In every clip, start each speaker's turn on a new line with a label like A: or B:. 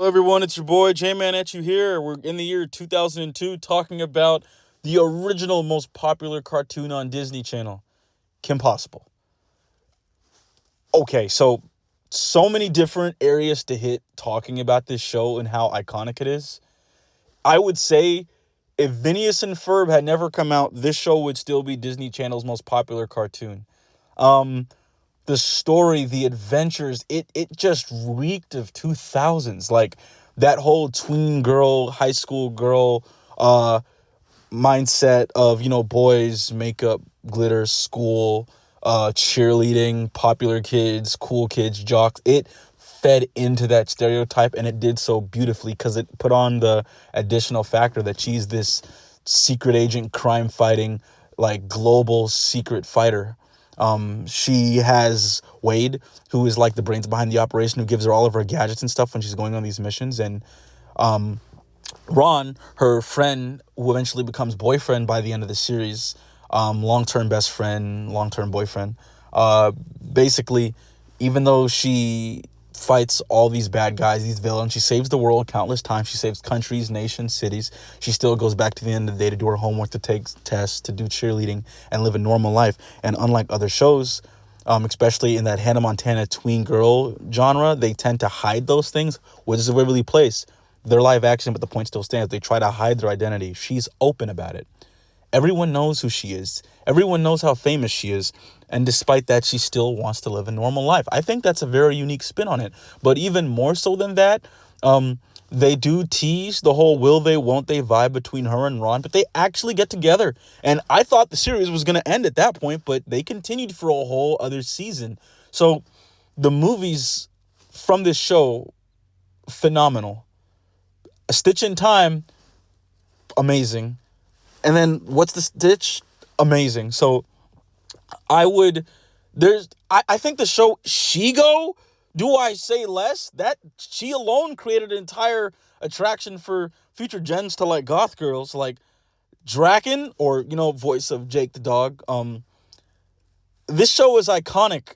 A: Hello, everyone. It's your boy J Man at you here. We're in the year 2002 talking about the original most popular cartoon on Disney Channel, Kim Possible. Okay, so many different areas to hit talking about this show and how iconic it is. I would say if Phineas and Ferb had never come out, this show would still be Disney Channel's most popular cartoon. Um, the story, the adventures, it just reeked of 2000s. Like that whole tween girl, high school girl mindset of, boys, makeup, glitter, school, cheerleading, popular kids, cool kids, jocks. It fed into that stereotype and it did so beautifully because it put on the additional factor that she's this secret agent crime fighting like global secret fighter. She has Wade, who is like the brains behind the operation, who gives her all of her gadgets and stuff when she's going on these missions. And Ron, her friend, who eventually becomes boyfriend by the end of the series, long-term best friend, long-term boyfriend. Basically, even though she fights all these bad guys, these villains, she saves the world countless times. She saves countries, nations, cities. She still goes back to the end of the day to do her homework, to take tests, to do cheerleading, and live a normal life. And unlike other shows, especially in that Hannah Montana tween girl genre, they tend to hide those things, which is a Waverly Place. They're live action, but the point still stands. They try to hide their identity. She's open about it. Everyone knows who she is. Everyone knows how famous she is. And despite that, she still wants to live a normal life. I think that's a very unique spin on it. But even more so than that, they do tease the whole will they, won't they vibe between her and Ron, but they actually get together. And I thought the series was going to end at that point, but they continued for a whole other season. So the movies from this show, phenomenal. A Stitch in Time, amazing. And then What's the Stitch? Amazing. So I would I think the show Shigo, do I say less? That she alone created an entire attraction for future gens to like goth girls like Draken, or voice of Jake the dog. This show is iconic.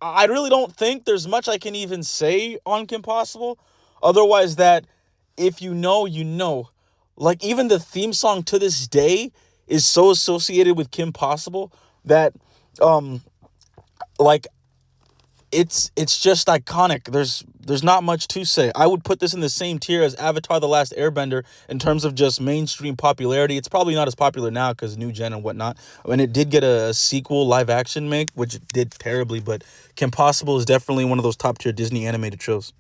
A: I really don't think there's much I can even say on Kim Possible. Otherwise, that if you know, you know. Like, even the theme song to this day is so associated with Kim Possible that, um, like, it's just iconic. There's not much to say. I would put this in the same tier as Avatar: The Last Airbender in terms of just mainstream popularity. It's probably not as popular now because new gen and whatnot. And it did get a sequel live action make, which it did terribly, but Kim Possible is definitely one of those top tier Disney animated shows.